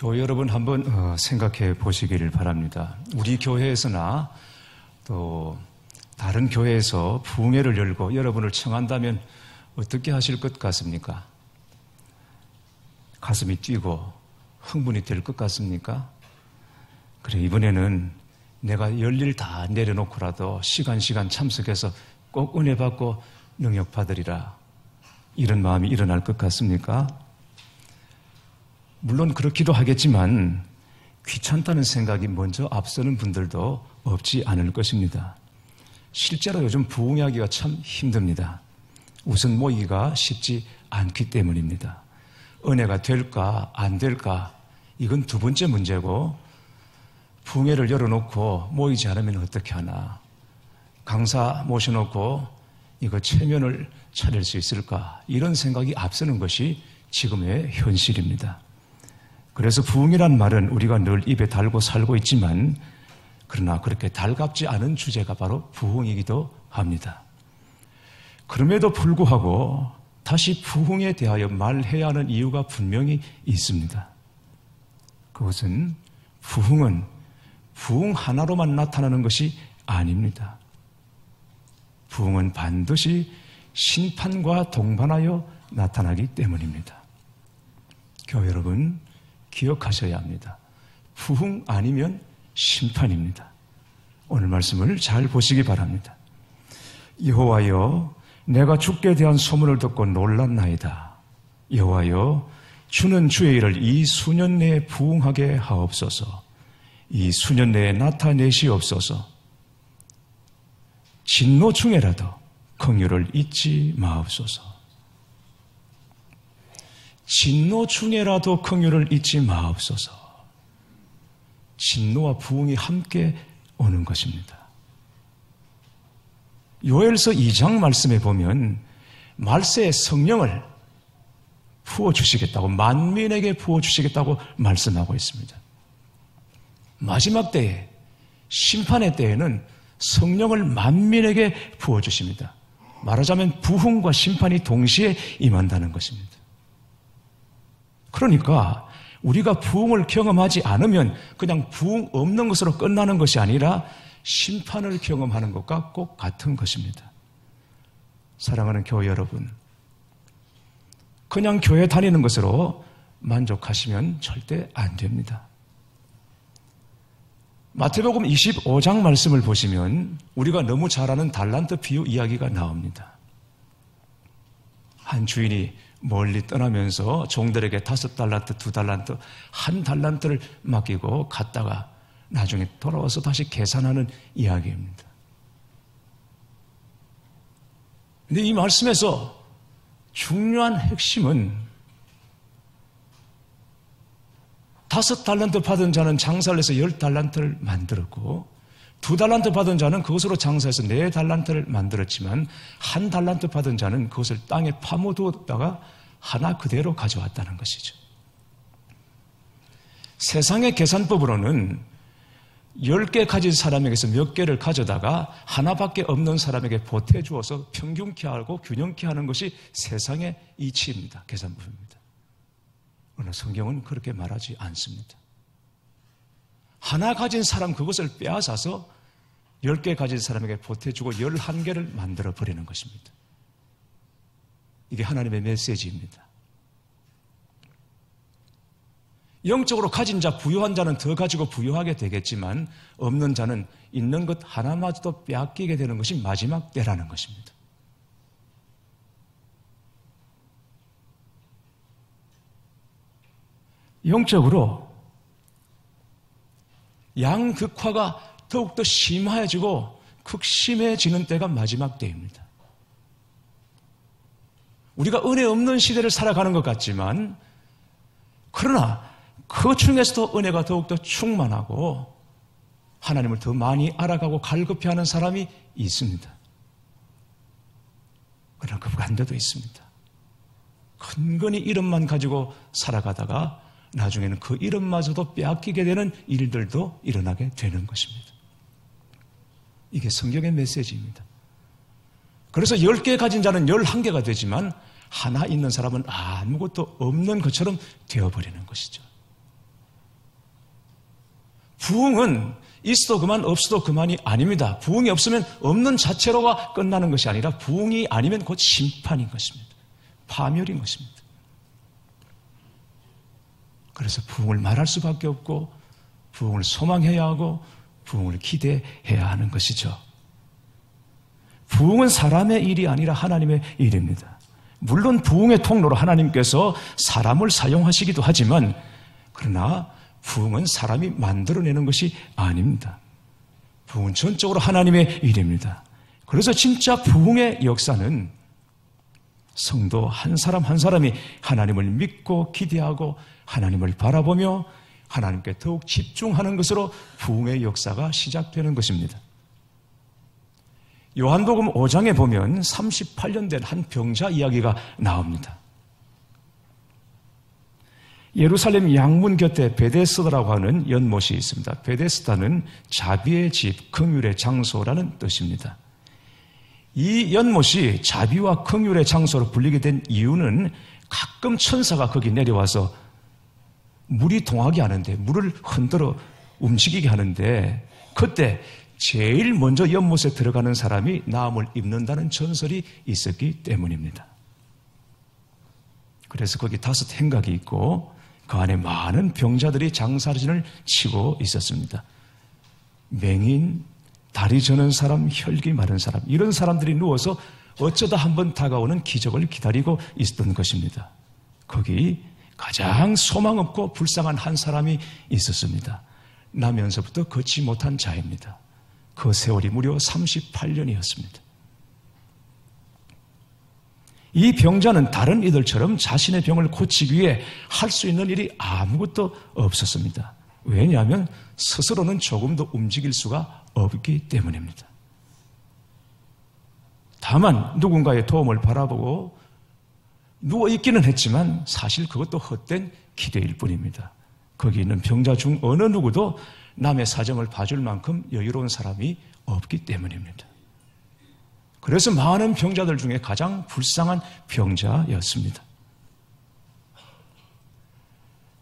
교회 여러분 한번 생각해 보시기를 바랍니다. 우리 교회에서나 또 다른 교회에서 부흥회를 열고 여러분을 청한다면 어떻게 하실 것 같습니까? 가슴이 뛰고 흥분이 될 것 같습니까? 그래, 이번에는 내가 열일 다 내려놓고라도 시간 참석해서 꼭 은혜 받고 능력 받으리라, 이런 마음이 일어날 것 같습니까? 물론 그렇기도 하겠지만 귀찮다는 생각이 먼저 앞서는 분들도 없지 않을 것입니다. 실제로 요즘 부흥하기가 참 힘듭니다. 우선 모이기가 쉽지 않기 때문입니다. 은혜가 될까 안 될까, 이건 두 번째 문제고, 부흥회를 열어놓고 모이지 않으면 어떻게 하나, 강사 모셔놓고 이거 체면을 차릴 수 있을까, 이런 생각이 앞서는 것이 지금의 현실입니다. 그래서 부흥이란 말은 우리가 늘 입에 달고 살고 있지만, 그러나 그렇게 달갑지 않은 주제가 바로 부흥이기도 합니다. 그럼에도 불구하고 다시 부흥에 대하여 말해야 하는 이유가 분명히 있습니다. 그것은 부흥은 부흥 하나로만 나타나는 것이 아닙니다. 부흥은 반드시 심판과 동반하여 나타나기 때문입니다. 교회 여러분, 기억하셔야 합니다. 부흥 아니면 심판입니다. 오늘 말씀을 잘 보시기 바랍니다. 여호와여, 내가 주께 대한 소문을 듣고 놀랐나이다. 여호와여, 주는 주의 일을 이 수년 내에 부흥하게 하옵소서. 이 수년 내에 나타내시옵소서. 진노 중에라도 긍휼을 잊지 마옵소서. 진노 중에라도 긍휼을 잊지 마옵소서. 진노와 부흥이 함께 오는 것입니다. 요엘서 2장 말씀에 보면 말세의 성령을 부어주시겠다고, 만민에게 부어주시겠다고 말씀하고 있습니다. 마지막 때에, 심판의 때에는 성령을 만민에게 부어주십니다. 말하자면 부흥과 심판이 동시에 임한다는 것입니다. 그러니까 우리가 부흥을 경험하지 않으면 그냥 부흥 없는 것으로 끝나는 것이 아니라 심판을 경험하는 것과 꼭 같은 것입니다. 사랑하는 교회 여러분, 그냥 교회 다니는 것으로 만족하시면 절대 안 됩니다. 마태복음 25장 말씀을 보시면 우리가 너무 잘 아는 달란트 비유 이야기가 나옵니다. 한 주인이 멀리 떠나면서 종들에게 5달란트, 2달란트, 1달란트를 맡기고 갔다가 나중에 돌아와서 다시 계산하는 이야기입니다. 근데 이 말씀에서 중요한 핵심은 5달란트 받은 자는 장사를 해서 10달란트를 만들었고, 2달란트 받은 자는 그것으로 장사해서 4달란트를 만들었지만, 1달란트 받은 자는 그것을 땅에 파묻었다가 하나 그대로 가져왔다는 것이죠. 세상의 계산법으로는 10개 가진 사람에게서 몇 개를 가져다가 하나밖에 없는 사람에게 보태주어서 평균케 하고 균형케 하는 것이 세상의 이치입니다. 계산법입니다. 그러나 성경은 그렇게 말하지 않습니다. 하나 가진 사람 그것을 빼앗아서 10개 가진 사람에게 보태주고 11개를 만들어버리는 것입니다. 이게 하나님의 메시지입니다. 영적으로 가진 자, 부유한 자는 더 가지고 부유하게 되겠지만, 없는 자는 있는 것 하나마저도 빼앗기게 되는 것이 마지막 때라는 것입니다. 영적으로 양극화가 더욱더 심해지고 극심해지는 때가 마지막 때입니다. 우리가 은혜 없는 시대를 살아가는 것 같지만, 그러나 그 중에서도 은혜가 더욱더 충만하고 하나님을 더 많이 알아가고 갈급해하는 사람이 있습니다. 그러나 그 반대도 있습니다. 근근히 이름만 가지고 살아가다가 나중에는 그 이름마저도 빼앗기게 되는 일들도 일어나게 되는 것입니다. 이게 성경의 메시지입니다. 그래서 10개 가진 자는 11개가 되지만 하나 있는 사람은 아무것도 없는 것처럼 되어버리는 것이죠. 부흥은 있어도 그만 없어도 그만이 아닙니다. 부흥이 없으면 없는 자체로가 끝나는 것이 아니라 부흥이 아니면 곧 심판인 것입니다. 파멸인 것입니다. 그래서 부흥을 말할 수밖에 없고 부흥을 소망해야 하고 부흥을 기대해야 하는 것이죠. 부흥은 사람의 일이 아니라 하나님의 일입니다. 물론 부흥의 통로로 하나님께서 사람을 사용하시기도 하지만 그러나 부흥은 사람이 만들어내는 것이 아닙니다. 부흥은 전적으로 하나님의 일입니다. 그래서 진짜 부흥의 역사는 성도 한 사람 한 사람이 하나님을 믿고 기대하고 하나님을 바라보며 하나님께 더욱 집중하는 것으로 부흥의 역사가 시작되는 것입니다. 요한복음 5장에 보면 38년 된 한 병자 이야기가 나옵니다. 예루살렘 양문 곁에 베데스다라고 하는 연못이 있습니다. 베데스다는 자비의 집, 긍휼의 장소라는 뜻입니다. 이 연못이 자비와 긍휼의 장소로 불리게 된 이유는 가끔 천사가 거기 내려와서 물이 동하게 하는데, 물을 흔들어 움직이게 하는데 그때 제일 먼저 연못에 들어가는 사람이 나음을 입는다는 전설이 있었기 때문입니다. 그래서 거기 5 행각이 있고 그 안에 많은 병자들이 장사진을 치고 있었습니다. 맹인, 다리 저는 사람, 혈기 마른 사람, 이런 사람들이 누워서 어쩌다 한번 다가오는 기적을 기다리고 있었던 것입니다. 거기 가장 소망 없고 불쌍한 한 사람이 있었습니다. 나면서부터 걷지 못한 자입니다. 그 세월이 무려 38년이었습니다. 이 병자는 다른 이들처럼 자신의 병을 고치기 위해 할 수 있는 일이 아무것도 없었습니다. 왜냐하면 스스로는 조금도 움직일 수가 없기 때문입니다. 다만 누군가의 도움을 바라보고 누워있기는 했지만 사실 그것도 헛된 기대일 뿐입니다. 거기 있는 병자 중 어느 누구도 남의 사정을 봐줄 만큼 여유로운 사람이 없기 때문입니다. 그래서 많은 병자들 중에 가장 불쌍한 병자였습니다.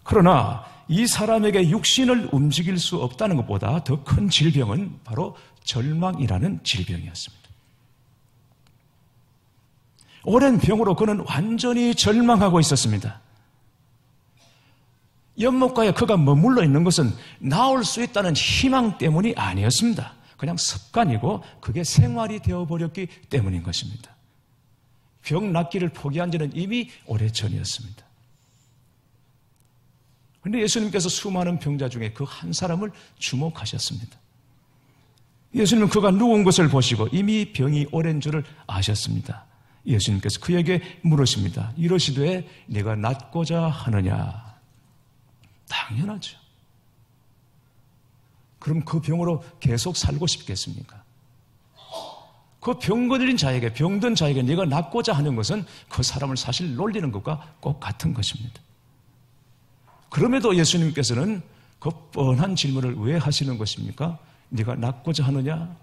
그러나 이 사람에게 육신을 움직일 수 없다는 것보다 더 큰 질병은 바로 절망이라는 질병이었습니다. 오랜 병으로 그는 완전히 절망하고 있었습니다. 연못가에 그가 머물러 있는 것은 나올 수 있다는 희망 때문이 아니었습니다. 그냥 습관이고 그게 생활이 되어버렸기 때문인 것입니다. 병 낫기를 포기한 지는 이미 오래전이었습니다. 그런데 예수님께서 수많은 병자 중에 그 한 사람을 주목하셨습니다. 예수님은 그가 누운 것을 보시고 이미 병이 오랜 줄을 아셨습니다. 예수님께서 그에게 물으십니다. 이러시되 네가 낫고자 하느냐? 당연하죠. 그럼 그 병으로 계속 살고 싶겠습니까? 그 병 걸린 자에게, 병든 자에게 네가 낫고자 하는 것은 그 사람을 사실 놀리는 것과 꼭 같은 것입니다. 그럼에도 예수님께서는 그 뻔한 질문을 왜 하시는 것입니까? 네가 낫고자 하느냐?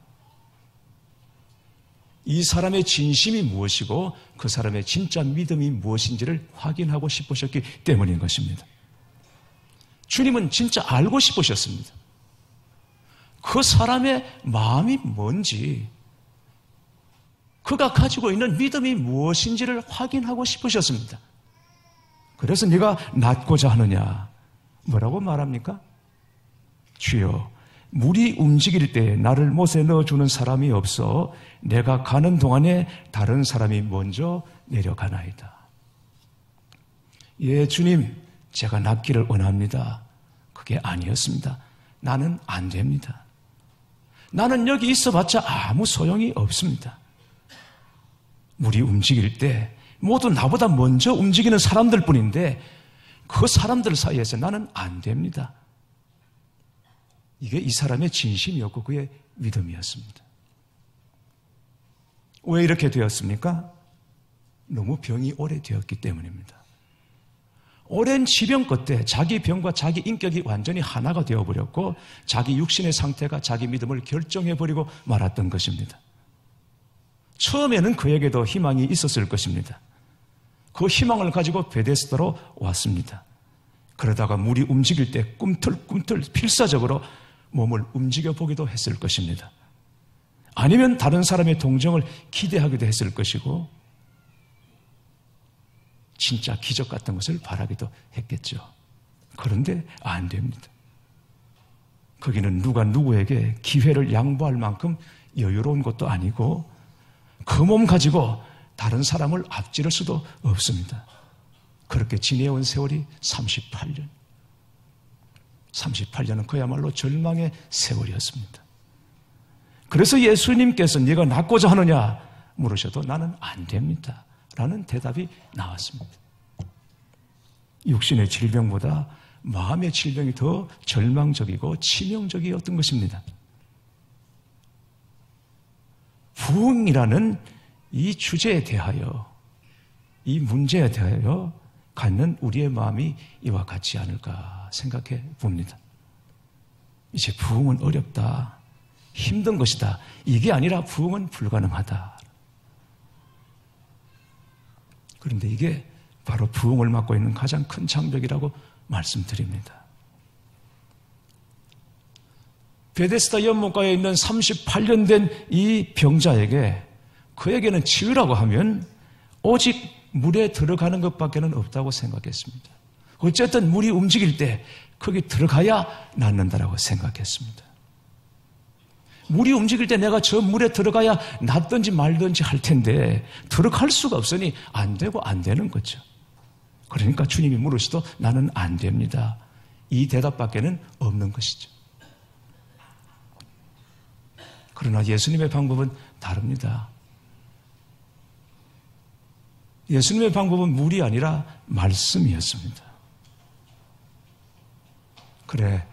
이 사람의 진심이 무엇이고 그 사람의 진짜 믿음이 무엇인지를 확인하고 싶으셨기 때문인 것입니다. 주님은 진짜 알고 싶으셨습니다. 그 사람의 마음이 뭔지, 그가 가지고 있는 믿음이 무엇인지를 확인하고 싶으셨습니다. 그래서 네가 낫고자 하느냐? 뭐라고 말합니까? 주여, 물이 움직일 때 나를 못에 넣어주는 사람이 없어 내가 가는 동안에 다른 사람이 먼저 내려가나이다. 예, 주님, 제가 낫기를 원합니다. 그게 아니었습니다. 나는 안 됩니다. 나는 여기 있어봤자 아무 소용이 없습니다. 물이 움직일 때 모두 나보다 먼저 움직이는 사람들 뿐인데 그 사람들 사이에서 나는 안 됩니다. 이게 이 사람의 진심이었고 그의 믿음이었습니다. 왜 이렇게 되었습니까? 너무 병이 오래되었기 때문입니다. 오랜 지병 끝에 자기 병과 자기 인격이 완전히 하나가 되어버렸고 자기 육신의 상태가 자기 믿음을 결정해버리고 말았던 것입니다. 처음에는 그에게도 희망이 있었을 것입니다. 그 희망을 가지고 베데스다로 왔습니다. 그러다가 물이 움직일 때 꿈틀꿈틀 필사적으로 몸을 움직여 보기도 했을 것입니다. 아니면 다른 사람의 동정을 기대하기도 했을 것이고 진짜 기적 같은 것을 바라기도 했겠죠. 그런데 안 됩니다. 거기는 누가 누구에게 기회를 양보할 만큼 여유로운 것도 아니고 그 몸 가지고 다른 사람을 앞지를 수도 없습니다. 그렇게 지내온 세월이 38년. 38년은 그야말로 절망의 세월이었습니다. 그래서 예수님께서 네가 낫고자 하느냐 물으셔도 나는 안 됩니다. 라는 대답이 나왔습니다. 육신의 질병보다 마음의 질병이 더 절망적이고 치명적이었던 것입니다. 부흥이라는 이 주제에 대하여, 이 문제에 대하여 갖는 우리의 마음이 이와 같지 않을까 생각해 봅니다. 이제 부흥은 어렵다, 힘든 것이다, 이게 아니라 부흥은 불가능하다. 그런데 이게 바로 부흥을 맡고 있는 가장 큰 장벽이라고 말씀드립니다. 베데스다 연못가에 있는 38년 된 이 병자에게 그에게는 치유라고 하면 오직 물에 들어가는 것밖에는 없다고 생각했습니다. 어쨌든 물이 움직일 때 거기 들어가야 낫는다라고 생각했습니다. 물이 움직일 때 내가 저 물에 들어가야 낫든지 말든지 할 텐데 들어갈 수가 없으니 안 되고 안 되는 거죠. 그러니까 주님이 물으시도 나는 안 됩니다. 이 대답밖에는 없는 것이죠. 그러나 예수님의 방법은 다릅니다. 예수님의 방법은 물이 아니라 말씀이었습니다. 그래,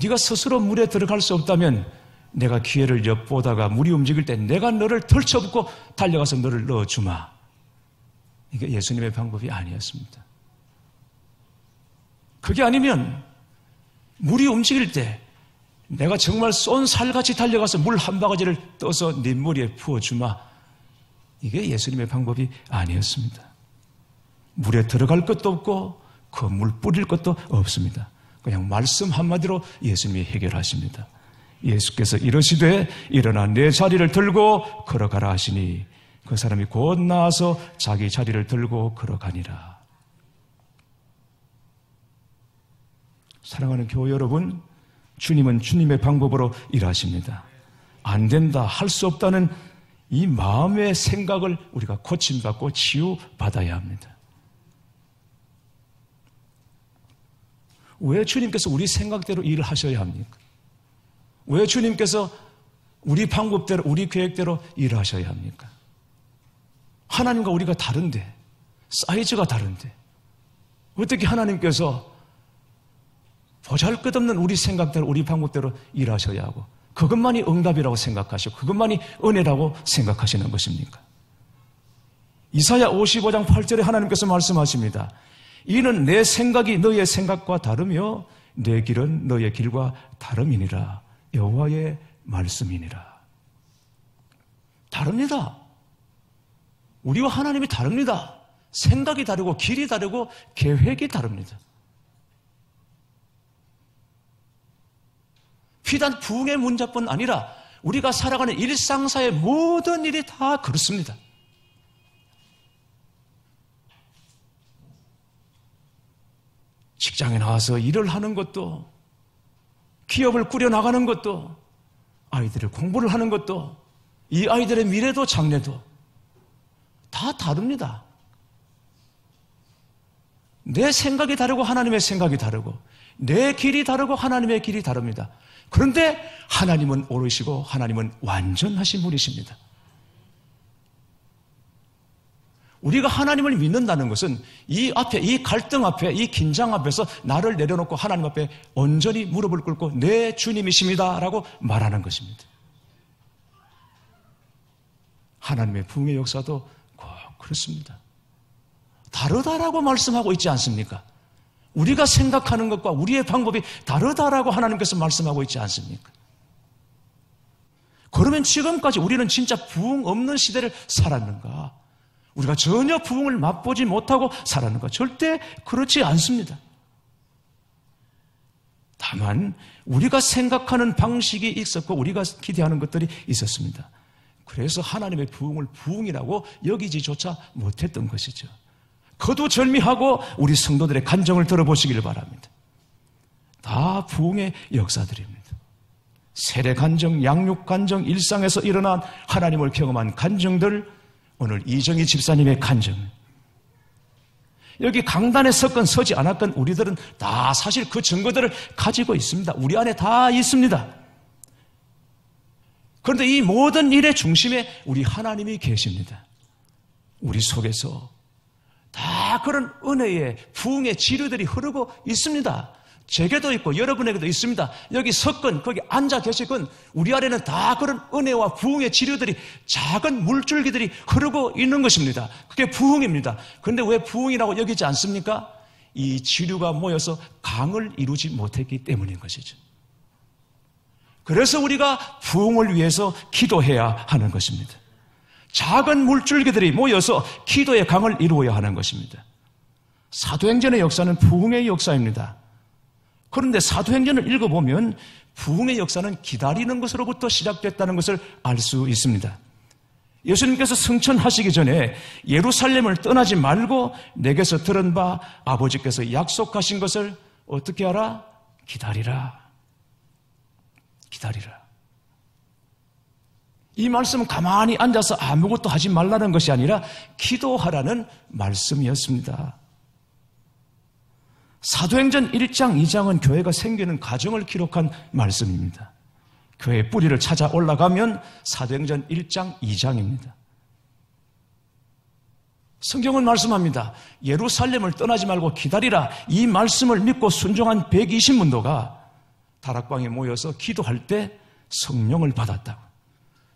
네가 스스로 물에 들어갈 수 없다면 내가 기회를 엿보다가 물이 움직일 때 내가 너를 덜쳐붙고 달려가서 너를 넣어주마. 이게 예수님의 방법이 아니었습니다. 그게 아니면 물이 움직일 때 내가 정말 쏜 살같이 달려가서 물 한 바가지를 떠서 네 머리에 부어주마. 이게 예수님의 방법이 아니었습니다. 물에 들어갈 것도 없고 그 물 뿌릴 것도 없습니다. 그냥 말씀 한마디로 예수님이 해결하십니다. 예수께서 이르시되 일어나 내 자리를 들고 걸어가라 하시니 그 사람이 곧 나와서 자기 자리를 들고 걸어가니라. 사랑하는 교회 여러분, 주님은 주님의 방법으로 일하십니다. 안 된다, 할 수 없다는 이 마음의 생각을 우리가 고침받고 치유받아야 합니다. 왜 주님께서 우리 생각대로 일을 하셔야 합니까? 왜 주님께서 우리 방법대로, 우리 계획대로 일을 하셔야 합니까? 하나님과 우리가 다른데, 사이즈가 다른데, 어떻게 하나님께서 보잘것없는 우리 생각대로, 우리 방법대로 일하셔야 하고, 그것만이 응답이라고 생각하시고, 그것만이 은혜라고 생각하시는 것입니까? 이사야 55장 8절에 하나님께서 말씀하십니다. 이는 내 생각이 너의 생각과 다르며 내 길은 너의 길과 다름이니라. 여호와의 말씀이니라. 다릅니다. 우리와 하나님이 다릅니다. 생각이 다르고 길이 다르고 계획이 다릅니다. 비단 부흥의 문제뿐 아니라 우리가 살아가는 일상사의 모든 일이 다 그렇습니다. 직장에 나와서 일을 하는 것도, 기업을 꾸려나가는 것도, 아이들의 공부를 하는 것도, 이 아이들의 미래도 장래도 다 다릅니다. 내 생각이 다르고 하나님의 생각이 다르고 내 길이 다르고 하나님의 길이 다릅니다. 그런데 하나님은 오르시고 하나님은 완전하신 분이십니다. 우리가 하나님을 믿는다는 것은 이 앞에, 이 갈등 앞에, 이 긴장 앞에서 나를 내려놓고 하나님 앞에 온전히 무릎을 꿇고 내 주님이십니다 라고 말하는 것입니다. 하나님의 부흥의 역사도 꼭 그렇습니다. 다르다라고 말씀하고 있지 않습니까? 우리가 생각하는 것과 우리의 방법이 다르다라고 하나님께서 말씀하고 있지 않습니까? 그러면 지금까지 우리는 진짜 부흥 없는 시대를 살았는가? 우리가 전혀 부흥을 맛보지 못하고 살았는가? 절대 그렇지 않습니다. 다만 우리가 생각하는 방식이 있었고 우리가 기대하는 것들이 있었습니다. 그래서 하나님의 부흥을 부흥이라고 여기지조차 못했던 것이죠. 거두절미하고 우리 성도들의 간증을 들어보시기를 바랍니다. 다 부흥의 역사들입니다. 세례 간증, 양육 간증, 일상에서 일어난 하나님을 경험한 간증들, 오늘 이정희 집사님의 간증. 여기 강단에 섰건 서지 않았건 우리들은 다 사실 그 증거들을 가지고 있습니다. 우리 안에 다 있습니다. 그런데 이 모든 일의 중심에 우리 하나님이 계십니다. 우리 속에서 다 그런 은혜의 부흥의 지류들이 흐르고 있습니다. 제게도 있고 여러분에게도 있습니다. 여기 섰건 거기 앉아 계시건 우리 안에는 다 그런 은혜와 부흥의 지류들이 작은 물줄기들이 흐르고 있는 것입니다. 그게 부흥입니다. 그런데 왜 부흥이라고 여기지 않습니까? 이 지류가 모여서 강을 이루지 못했기 때문인 것이죠. 그래서 우리가 부흥을 위해서 기도해야 하는 것입니다. 작은 물줄기들이 모여서 기도의 강을 이루어야 하는 것입니다. 사도행전의 역사는 부흥의 역사입니다. 그런데 사도행전을 읽어보면 부흥의 역사는 기다리는 것으로부터 시작됐다는 것을 알 수 있습니다. 예수님께서 승천하시기 전에 예루살렘을 떠나지 말고 내게서 들은 바 아버지께서 약속하신 것을 어떻게 하라? 기다리라. 기다리라. 이 말씀은 가만히 앉아서 아무것도 하지 말라는 것이 아니라 기도하라는 말씀이었습니다. 사도행전 1장, 2장은 교회가 생기는 과정을 기록한 말씀입니다. 교회의 뿌리를 찾아 올라가면 사도행전 1장, 2장입니다. 성경은 말씀합니다. 예루살렘을 떠나지 말고 기다리라. 이 말씀을 믿고 순종한 120문도가 다락방에 모여서 기도할 때 성령을 받았다고.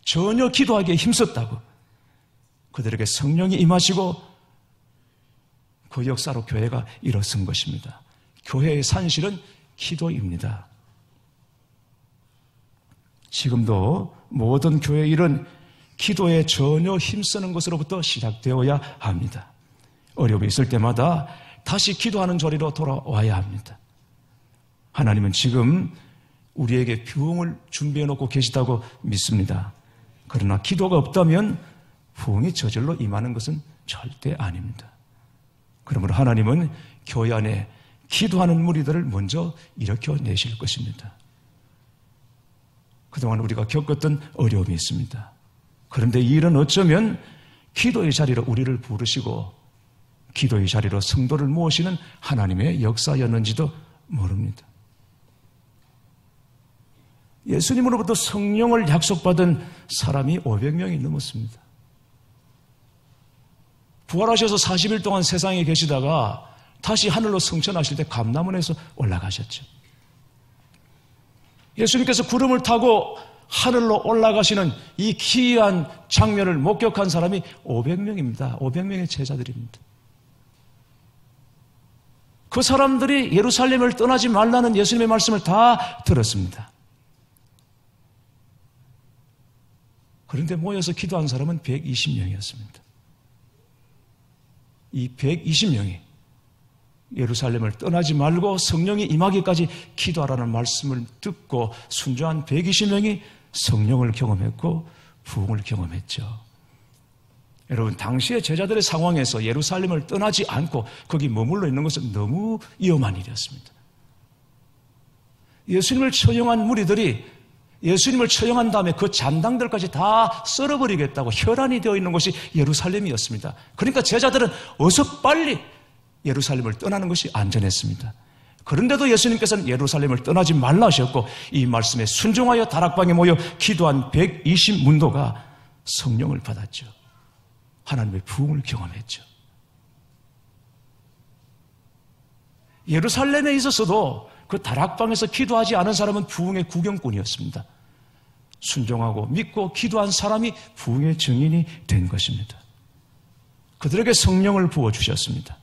전혀 기도하기에 힘썼다고. 그들에게 성령이 임하시고 그 역사로 교회가 일어선 것입니다. 교회의 산실은 기도입니다. 지금도 모든 교회의 일은 기도에 전혀 힘쓰는 것으로부터 시작되어야 합니다. 어려움이 있을 때마다 다시 기도하는 자리로 돌아와야 합니다. 하나님은 지금 우리에게 부흥을 준비해 놓고 계시다고 믿습니다. 그러나 기도가 없다면 부흥이 저절로 임하는 것은 절대 아닙니다. 그러므로 하나님은 교회 안에 기도하는 무리들을 먼저 일으켜내실 것입니다. 그동안 우리가 겪었던 어려움이 있습니다. 그런데 이 일은 어쩌면 기도의 자리로 우리를 부르시고 기도의 자리로 성도를 모으시는 하나님의 역사였는지도 모릅니다. 예수님으로부터 성령을 약속받은 사람이 500명이 넘었습니다. 부활하셔서 40일 동안 세상에 계시다가 다시 하늘로 승천하실 때 감람원에서 올라가셨죠. 예수님께서 구름을 타고 하늘로 올라가시는 이 기이한 장면을 목격한 사람이 500명입니다. 500명의 제자들입니다. 그 사람들이 예루살렘을 떠나지 말라는 예수님의 말씀을 다 들었습니다. 그런데 모여서 기도한 사람은 120명이었습니다. 이 120명이 예루살렘을 떠나지 말고 성령이 임하기까지 기도하라는 말씀을 듣고 순종한 120명이 성령을 경험했고 부흥을 경험했죠. 여러분, 당시의 제자들의 상황에서 예루살렘을 떠나지 않고 거기 머물러 있는 것은 너무 위험한 일이었습니다. 예수님을 처형한 무리들이 예수님을 처형한 다음에 그 잔당들까지 다 썰어버리겠다고 혈안이 되어 있는 곳이 예루살렘이었습니다. 그러니까 제자들은 어서 빨리 예루살렘을 떠나는 것이 안전했습니다. 그런데도 예수님께서는 예루살렘을 떠나지 말라 하셨고 이 말씀에 순종하여 다락방에 모여 기도한 120문도가 성령을 받았죠. 하나님의 부흥을 경험했죠. 예루살렘에 있어서도 그 다락방에서 기도하지 않은 사람은 부흥의 구경꾼이었습니다. 순종하고 믿고 기도한 사람이 부흥의 증인이 된 것입니다. 그들에게 성령을 부어주셨습니다.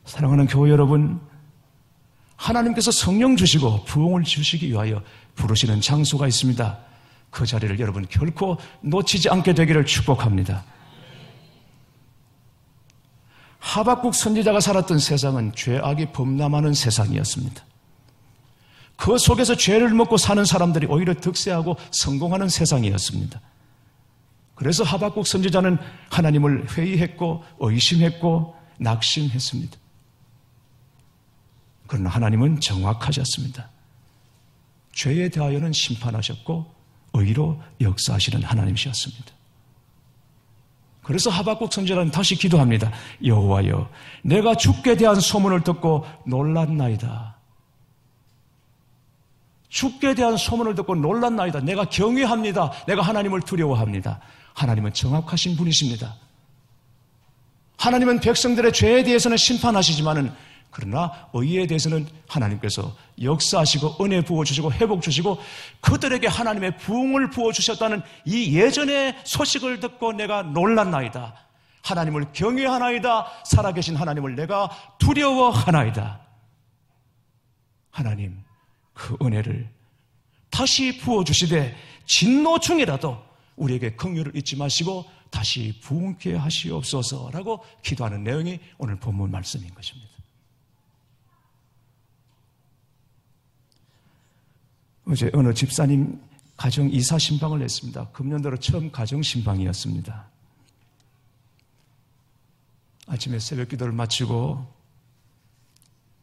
사랑하는 교회 여러분, 하나님께서 성령 주시고 부흥을 주시기 위하여 부르시는 장소가 있습니다. 그 자리를 여러분 결코 놓치지 않게 되기를 축복합니다. 하박국 선지자가 살았던 세상은 죄악이 범람하는 세상이었습니다. 그 속에서 죄를 먹고 사는 사람들이 오히려 득세하고 성공하는 세상이었습니다. 그래서 하박국 선지자는 하나님을 회의했고 의심했고 낙심했습니다. 그러나 하나님은 정확하셨습니다. 죄에 대하여는 심판하셨고 의로 역사하시는 하나님이셨습니다. 그래서 하박국 선지자는 다시 기도합니다. 여호와여, 내가 주께 대한 소문을 듣고 놀랐나이다. 주께 대한 소문을 듣고 놀랐나이다. 내가 경외합니다. 내가 하나님을 두려워합니다. 하나님은 정확하신 분이십니다. 하나님은 백성들의 죄에 대해서는 심판하시지만은 그러나 의에 대해서는 하나님께서 역사하시고 은혜 부어주시고 회복 주시고 그들에게 하나님의 부흥을 부어주셨다는 이 예전의 소식을 듣고 내가 놀랐나이다. 하나님을 경외하나이다. 살아계신 하나님을 내가 두려워하나이다. 하나님 그 은혜를 다시 부어주시되 진노 중이라도 우리에게 긍휼을 잊지 마시고 다시 부흥케 하시옵소서라고 기도하는 내용이 오늘 본문 말씀인 것입니다. 어제 어느 집사님 가정 이사 신방을 했습니다. 금년 들어 처음 가정 신방이었습니다. 아침에 새벽 기도를 마치고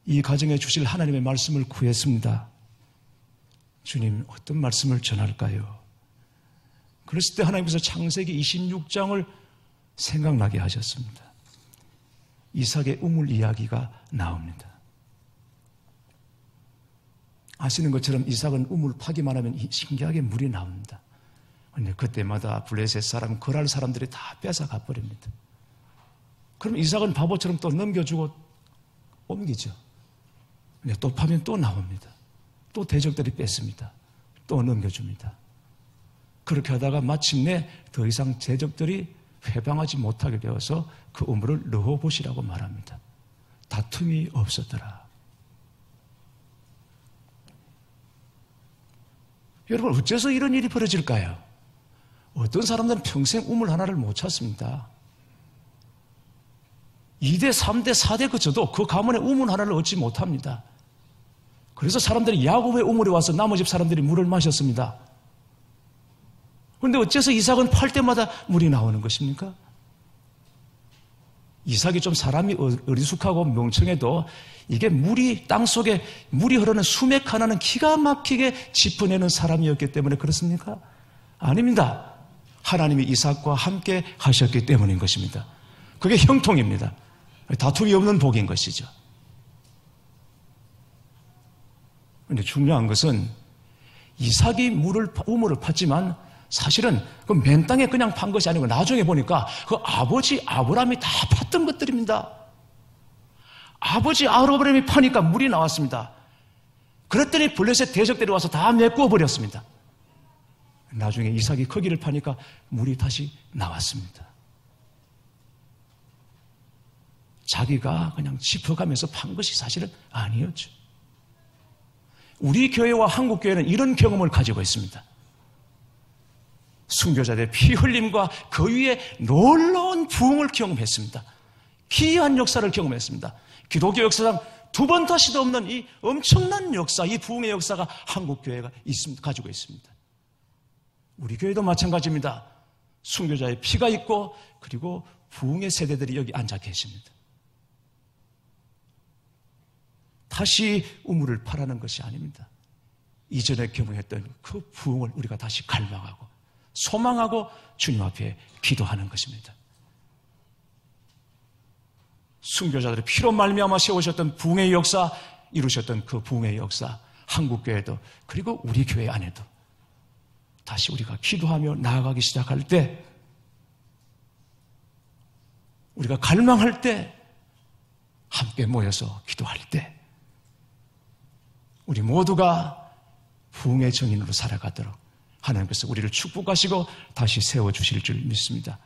이 가정에 주실 하나님의 말씀을 구했습니다. 주님, 어떤 말씀을 전할까요? 그랬을 때 하나님께서 창세기 26장을 생각나게 하셨습니다. 이삭의 우물 이야기가 나옵니다. 아시는 것처럼 이삭은 우물 파기만 하면 신기하게 물이 나옵니다. 그런데 그때마다 블레셋 사람, 거랄 사람들이 다 뺏어가 버립니다. 그럼 이삭은 바보처럼 또 넘겨주고 옮기죠. 근데 또 파면 또 나옵니다. 또 대적들이 뺏습니다. 또 넘겨줍니다. 그렇게 하다가 마침내 더 이상 대적들이 회방하지 못하게 되어서 그 우물을 르호봇이라고 말합니다. 다툼이 없었더라. 여러분, 어째서 이런 일이 벌어질까요? 어떤 사람들은 평생 우물 하나를 못 찾습니다. 2대, 3대, 4대 그쳐도 그 가문의 우물 하나를 얻지 못합니다. 그래서 사람들이 야곱의 우물에 와서 나머지 집 사람들이 물을 마셨습니다. 그런데 어째서 이삭은 팔 때마다 물이 나오는 것입니까? 이삭이 좀 사람이 어리숙하고 멍청해도 이게 물이 땅속에 물이 흐르는 수맥 하나는 기가 막히게 짚어내는 사람이었기 때문에 그렇습니까? 아닙니다. 하나님이 이삭과 함께 하셨기 때문인 것입니다. 그게 형통입니다. 다툼이 없는 복인 것이죠. 그런데 중요한 것은 이삭이 우물을 팠지만 사실은 그 맨 땅에 그냥 판 것이 아니고 나중에 보니까 그 아버지 아브라함이 다 팠던 것들입니다. 아버지 아브라함이 파니까 물이 나왔습니다. 그랬더니 블레셋 대적들이 와서 다 메꾸어 버렸습니다. 나중에 이삭이 거기를 파니까 물이 다시 나왔습니다. 자기가 그냥 짚어가면서 판 것이 사실은 아니었죠. 우리 교회와 한국 교회는 이런 경험을 가지고 있습니다. 순교자들의 피 흘림과 그 위에 놀라운 부흥을 경험했습니다. 기이한 역사를 경험했습니다. 기독교 역사상 두 번 다시도 없는 이 엄청난 역사, 이 부흥의 역사가 한국 교회가 가지고 있습니다. 우리 교회도 마찬가지입니다. 순교자의 피가 있고 그리고 부흥의 세대들이 여기 앉아 계십니다. 다시 우물을 파라는 것이 아닙니다. 이전에 경험했던 그 부흥을 우리가 다시 갈망하고 소망하고 주님 앞에 기도하는 것입니다. 순교자들의 피로 말미암아 세우셨던 부흥의 역사, 이루셨던 그 부흥의 역사, 한국교회도 그리고 우리 교회 안에도 다시 우리가 기도하며 나아가기 시작할 때, 우리가 갈망할 때, 함께 모여서 기도할 때 우리 모두가 부흥의 증인으로 살아가도록 하나님께서 우리를 축복하시고 다시 세워주실 줄 믿습니다.